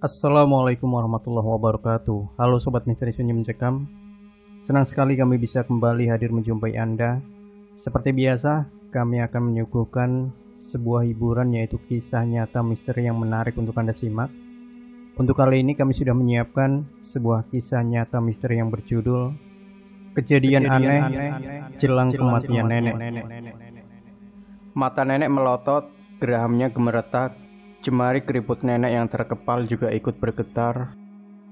Assalamualaikum warahmatullahi wabarakatuh. Halo Sobat Misteri Sunyi Mencekam. Senang sekali kami bisa kembali hadir menjumpai Anda. Seperti biasa, kami akan menyuguhkan sebuah hiburan, yaitu kisah nyata misteri yang menarik untuk Anda simak. Untuk kali ini kami sudah menyiapkan sebuah kisah nyata misteri yang berjudul Kejadian Aneh Jelang Kematian Nenek. Mata nenek melotot, gerahamnya gemeretak. Jemari keriput nenek yang terkepal juga ikut bergetar.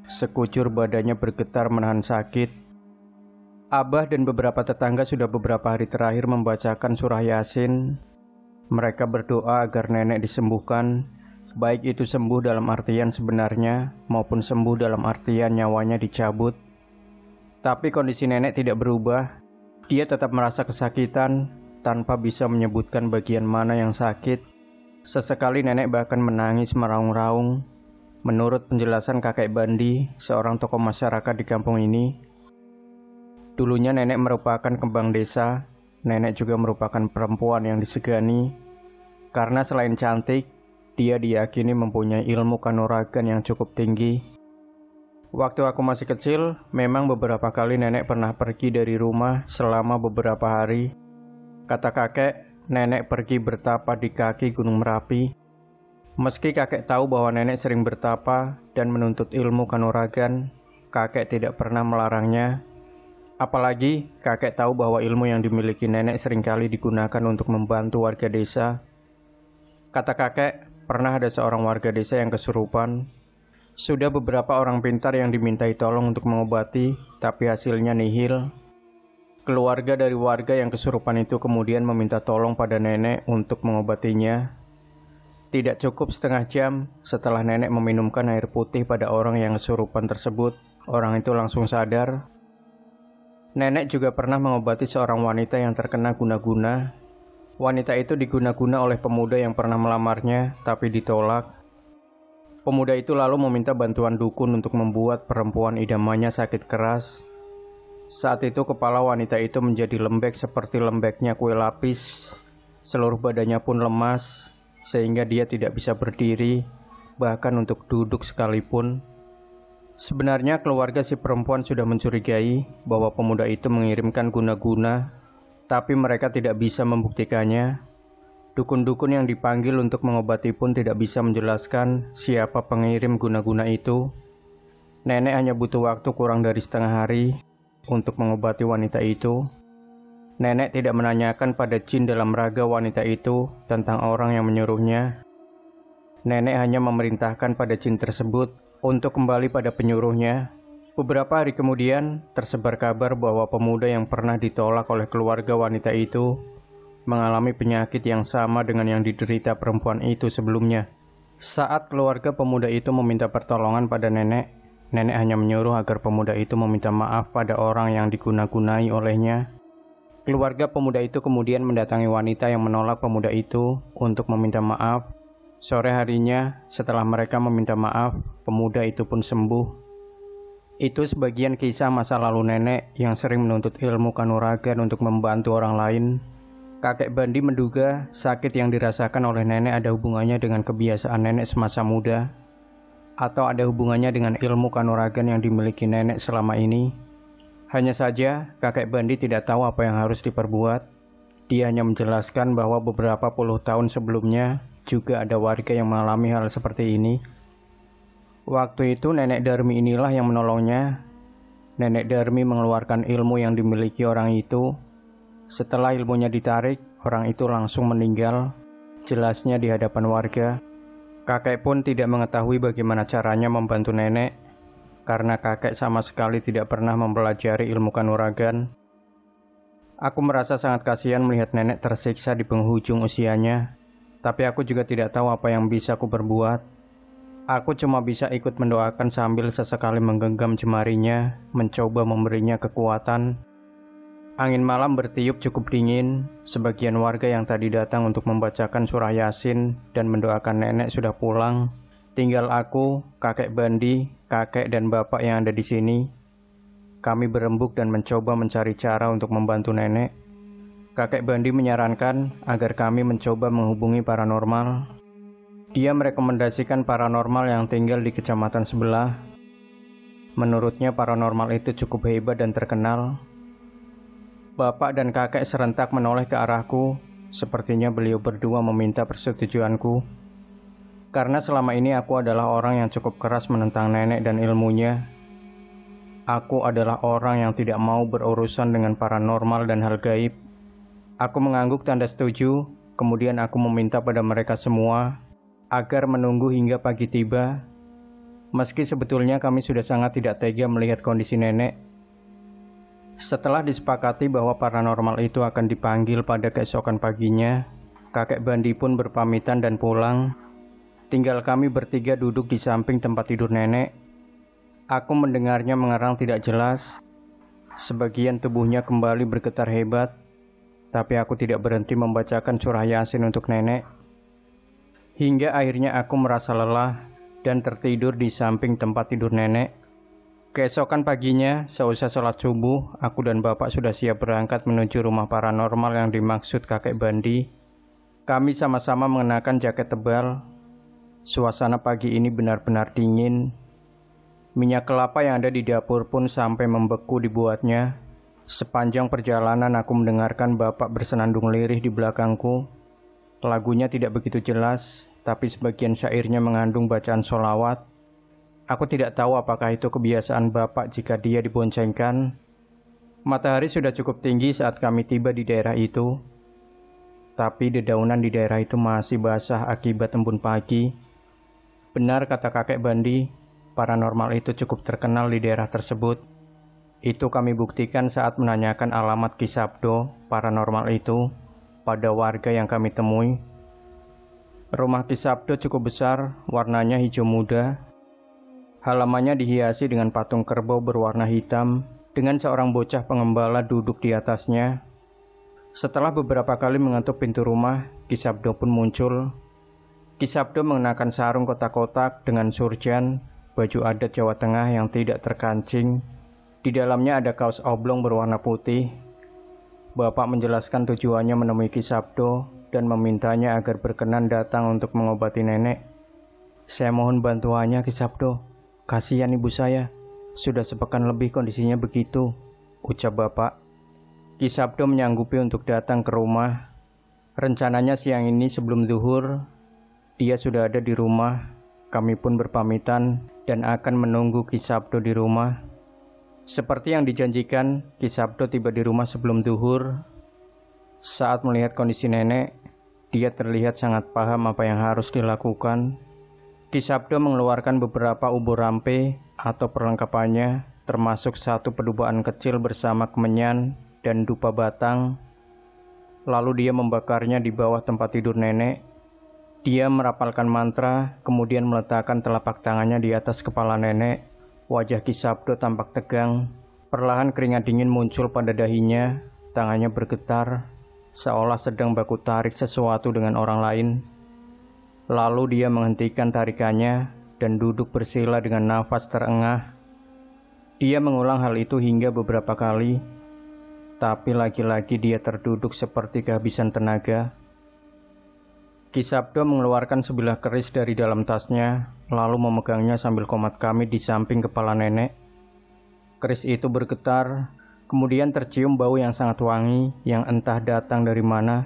Sekujur badannya bergetar menahan sakit. Abah dan beberapa tetangga sudah beberapa hari terakhir membacakan surah Yasin. Mereka berdoa agar nenek disembuhkan, baik itu sembuh dalam artian sebenarnya maupun sembuh dalam artian nyawanya dicabut. Tapi kondisi nenek tidak berubah. Dia tetap merasa kesakitan tanpa bisa menyebutkan bagian mana yang sakit. Sesekali nenek bahkan menangis meraung-raung. Menurut penjelasan kakek Bandi, seorang tokoh masyarakat di kampung ini, dulunya nenek merupakan kembang desa. Nenek juga merupakan perempuan yang disegani, karena selain cantik, dia diyakini mempunyai ilmu kanuragan yang cukup tinggi. Waktu aku masih kecil, memang beberapa kali nenek pernah pergi dari rumah selama beberapa hari. Kata kakek, nenek pergi bertapa di kaki Gunung Merapi. Meski kakek tahu bahwa nenek sering bertapa dan menuntut ilmu kanuragan, kakek tidak pernah melarangnya. Apalagi kakek tahu bahwa ilmu yang dimiliki nenek seringkali digunakan untuk membantu warga desa. Kata kakek, pernah ada seorang warga desa yang kesurupan. Sudah beberapa orang pintar yang dimintai tolong untuk mengobati, tapi hasilnya nihil. Keluarga dari warga yang kesurupan itu kemudian meminta tolong pada nenek untuk mengobatinya. Tidak cukup setengah jam setelah nenek meminumkan air putih pada orang yang kesurupan tersebut, orang itu langsung sadar. Nenek juga pernah mengobati seorang wanita yang terkena guna-guna. Wanita itu diguna-guna oleh pemuda yang pernah melamarnya, tapi ditolak. Pemuda itu lalu meminta bantuan dukun untuk membuat perempuan idamannya sakit keras. Saat itu kepala wanita itu menjadi lembek seperti lembeknya kue lapis. Seluruh badannya pun lemas, sehingga dia tidak bisa berdiri, bahkan untuk duduk sekalipun. Sebenarnya keluarga si perempuan sudah mencurigai bahwa pemuda itu mengirimkan guna-guna, tapi mereka tidak bisa membuktikannya. Dukun-dukun yang dipanggil untuk mengobati pun tidak bisa menjelaskan siapa pengirim guna-guna itu. Nenek hanya butuh waktu kurang dari setengah hari untuk mengobati wanita itu. Nenek tidak menanyakan pada jin dalam raga wanita itu tentang orang yang menyuruhnya. Nenek hanya memerintahkan pada jin tersebut untuk kembali pada penyuruhnya. Beberapa hari kemudian, tersebar kabar bahwa pemuda yang pernah ditolak oleh keluarga wanita itu mengalami penyakit yang sama dengan yang diderita perempuan itu sebelumnya. Saat keluarga pemuda itu meminta pertolongan pada nenek, nenek hanya menyuruh agar pemuda itu meminta maaf pada orang yang diguna-gunai olehnya. Keluarga pemuda itu kemudian mendatangi wanita yang menolak pemuda itu untuk meminta maaf. Sore harinya, setelah mereka meminta maaf, pemuda itu pun sembuh. Itu sebagian kisah masa lalu nenek yang sering menuntut ilmu kanuragan untuk membantu orang lain. Kakek Bandi menduga sakit yang dirasakan oleh nenek ada hubungannya dengan kebiasaan nenek semasa muda, atau ada hubungannya dengan ilmu kanuragan yang dimiliki nenek selama ini. Hanya saja, kakek Bandi tidak tahu apa yang harus diperbuat. Dia hanya menjelaskan bahwa beberapa puluh tahun sebelumnya juga ada warga yang mengalami hal seperti ini. Waktu itu nenek Darmi inilah yang menolongnya. Nenek Darmi mengeluarkan ilmu yang dimiliki orang itu. Setelah ilmunya ditarik, orang itu langsung meninggal, jelasnya di hadapan warga. Kakek pun tidak mengetahui bagaimana caranya membantu nenek, karena kakek sama sekali tidak pernah mempelajari ilmu kanuragan. Aku merasa sangat kasihan melihat nenek tersiksa di penghujung usianya, tapi aku juga tidak tahu apa yang bisa aku perbuat. Aku cuma bisa ikut mendoakan sambil sesekali menggenggam jemarinya, mencoba memberinya kekuatan. Angin malam bertiup cukup dingin. Sebagian warga yang tadi datang untuk membacakan surah Yasin dan mendoakan nenek sudah pulang. Tinggal aku, kakek Bandi, kakek dan bapak yang ada di sini. Kami berembuk dan mencoba mencari cara untuk membantu nenek. Kakek Bandi menyarankan agar kami mencoba menghubungi paranormal. Dia merekomendasikan paranormal yang tinggal di kecamatan sebelah. Menurutnya paranormal itu cukup hebat dan terkenal. Bapak dan kakek serentak menoleh ke arahku. Sepertinya beliau berdua meminta persetujuanku. Karena selama ini aku adalah orang yang cukup keras menentang nenek dan ilmunya. Aku adalah orang yang tidak mau berurusan dengan paranormal dan hal gaib. Aku mengangguk tanda setuju, kemudian aku meminta pada mereka semua agar menunggu hingga pagi tiba. Meski sebetulnya kami sudah sangat tidak tega melihat kondisi nenek. Setelah disepakati bahwa paranormal itu akan dipanggil pada keesokan paginya, kakek Bandi pun berpamitan dan pulang. Tinggal kami bertiga duduk di samping tempat tidur nenek. Aku mendengarnya mengarang tidak jelas. Sebagian tubuhnya kembali bergetar hebat, tapi aku tidak berhenti membacakan surah Yasin untuk nenek. Hingga akhirnya aku merasa lelah dan tertidur di samping tempat tidur nenek. Keesokan paginya, seusai sholat subuh, aku dan bapak sudah siap berangkat menuju rumah paranormal yang dimaksud kakek Bandi. Kami sama-sama mengenakan jaket tebal. Suasana pagi ini benar-benar dingin. Minyak kelapa yang ada di dapur pun sampai membeku dibuatnya. Sepanjang perjalanan aku mendengarkan bapak bersenandung lirih di belakangku. Lagunya tidak begitu jelas, tapi sebagian syairnya mengandung bacaan sholawat. Aku tidak tahu apakah itu kebiasaan bapak jika dia diboncengkan. Matahari sudah cukup tinggi saat kami tiba di daerah itu. Tapi dedaunan di daerah itu masih basah akibat embun pagi. Benar kata kakek Bandi, paranormal itu cukup terkenal di daerah tersebut. Itu kami buktikan saat menanyakan alamat Ki Sabdo paranormal itu pada warga yang kami temui. Rumah Ki Sabdo cukup besar, warnanya hijau muda. Halamannya dihiasi dengan patung kerbau berwarna hitam, dengan seorang bocah pengembala duduk di atasnya. Setelah beberapa kali mengetuk pintu rumah, Ki Sabdo pun muncul. Ki Sabdo mengenakan sarung kotak-kotak dengan surjan, baju adat Jawa Tengah yang tidak terkancing. Di dalamnya ada kaos oblong berwarna putih. Bapak menjelaskan tujuannya menemui Ki Sabdo dan memintanya agar berkenan datang untuk mengobati nenek. Saya mohon bantuannya, Ki Sabdo. Kasihan ibu saya, sudah sepekan lebih kondisinya begitu, ucap bapak. Ki Sabdo menyanggupi untuk datang ke rumah. Rencananya siang ini sebelum zuhur, dia sudah ada di rumah. Kami pun berpamitan dan akan menunggu Ki Sabdo di rumah. Seperti yang dijanjikan, Ki Sabdo tiba di rumah sebelum zuhur. Saat melihat kondisi nenek, dia terlihat sangat paham apa yang harus dilakukan. Ki Sabdo mengeluarkan beberapa ubur rampe atau perlengkapannya, termasuk satu pedubaan kecil bersama kemenyan dan dupa batang. Lalu dia membakarnya di bawah tempat tidur nenek. Dia merapalkan mantra, kemudian meletakkan telapak tangannya di atas kepala nenek. Wajah Ki Sabdo tampak tegang. Perlahan keringat dingin muncul pada dahinya, tangannya bergetar, seolah sedang baku tarik sesuatu dengan orang lain. Lalu dia menghentikan tarikannya dan duduk bersila dengan nafas terengah. Dia mengulang hal itu hingga beberapa kali, tapi lagi-lagi dia terduduk seperti kehabisan tenaga. Ki Sabdo mengeluarkan sebilah keris dari dalam tasnya, lalu memegangnya sambil komat kami di samping kepala nenek. Keris itu bergetar, kemudian tercium bau yang sangat wangi yang entah datang dari mana.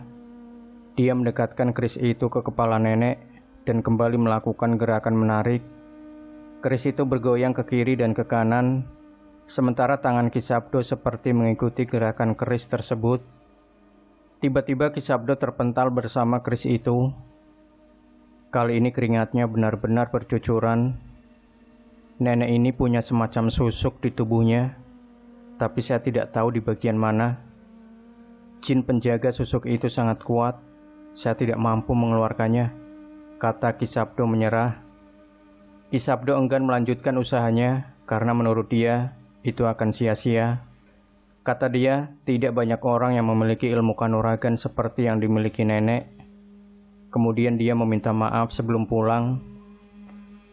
Dia mendekatkan keris itu ke kepala nenek dan kembali melakukan gerakan menarik. Keris itu bergoyang ke kiri dan ke kanan, sementara tangan Ki Sabdo seperti mengikuti gerakan keris tersebut. Tiba-tiba Ki Sabdo terpental bersama keris itu. Kali ini keringatnya benar-benar bercucuran. Nenek ini punya semacam susuk di tubuhnya, tapi saya tidak tahu di bagian mana. Jin penjaga susuk itu sangat kuat. Saya tidak mampu mengeluarkannya, kata Ki Sabdo menyerah. Ki Sabdo enggan melanjutkan usahanya karena menurut dia itu akan sia-sia. Kata dia, tidak banyak orang yang memiliki ilmu kanuragan seperti yang dimiliki nenek. Kemudian dia meminta maaf sebelum pulang.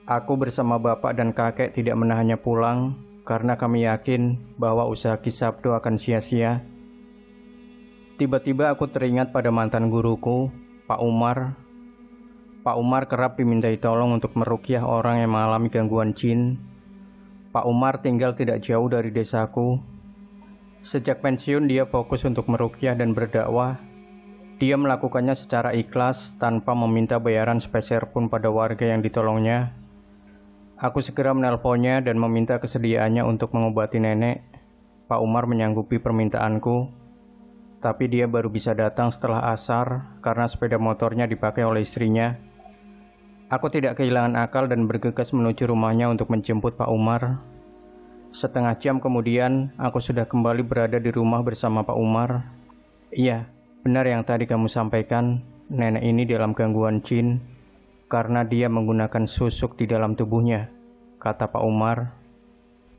Aku bersama bapak dan kakek tidak menahannya pulang karena kami yakin bahwa usaha Ki Sabdo akan sia-sia. Tiba-tiba aku teringat pada mantan guruku, Pak Umar. Pak Umar kerap dimintai tolong untuk meruqyah orang yang mengalami gangguan jin. Pak Umar tinggal tidak jauh dari desaku. Sejak pensiun dia fokus untuk meruqyah dan berdakwah. Dia melakukannya secara ikhlas tanpa meminta bayaran sepeser pun pada warga yang ditolongnya. Aku segera menelponnya dan meminta kesediaannya untuk mengobati nenek. Pak Umar menyanggupi permintaanku, tapi dia baru bisa datang setelah asar karena sepeda motornya dipakai oleh istrinya. Aku tidak kehilangan akal dan bergegas menuju rumahnya untuk menjemput Pak Umar. Setengah jam kemudian, aku sudah kembali berada di rumah bersama Pak Umar. Iya, benar yang tadi kamu sampaikan, nenek ini dalam gangguan jin karena dia menggunakan susuk di dalam tubuhnya, kata Pak Umar.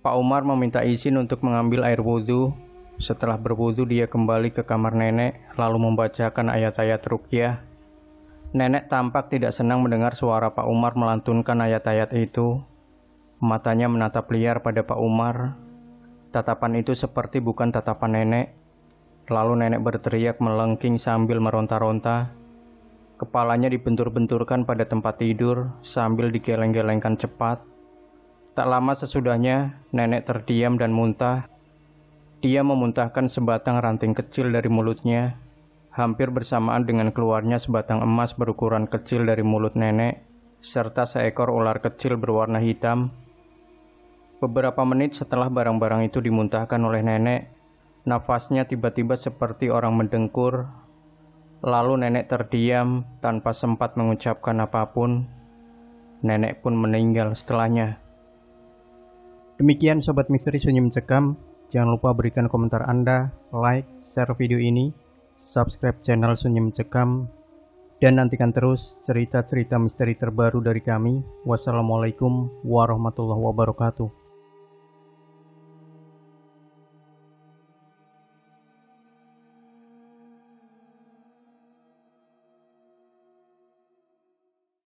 Pak Umar meminta izin untuk mengambil air wudhu. Setelah berwudhu dia kembali ke kamar nenek lalu membacakan ayat-ayat ruqyah. Nenek tampak tidak senang mendengar suara Pak Umar melantunkan ayat-ayat itu. Matanya menatap liar pada Pak Umar. Tatapan itu seperti bukan tatapan nenek. Lalu nenek berteriak melengking sambil meronta-ronta. Kepalanya dibentur-benturkan pada tempat tidur sambil digeleng-gelengkan cepat. Tak lama sesudahnya, nenek terdiam dan muntah. Dia memuntahkan sebatang ranting kecil dari mulutnya. Hampir bersamaan dengan keluarnya sebatang emas berukuran kecil dari mulut nenek, serta seekor ular kecil berwarna hitam. Beberapa menit setelah barang-barang itu dimuntahkan oleh nenek, nafasnya tiba-tiba seperti orang mendengkur. Lalu nenek terdiam tanpa sempat mengucapkan apapun. Nenek pun meninggal setelahnya. Demikian Sobat Misteri Sunyi Mencekam. Jangan lupa berikan komentar Anda, like, share video ini, subscribe channel Sunyi Mencekam, dan nantikan terus cerita-cerita misteri terbaru dari kami. Wassalamualaikum warahmatullahi wabarakatuh.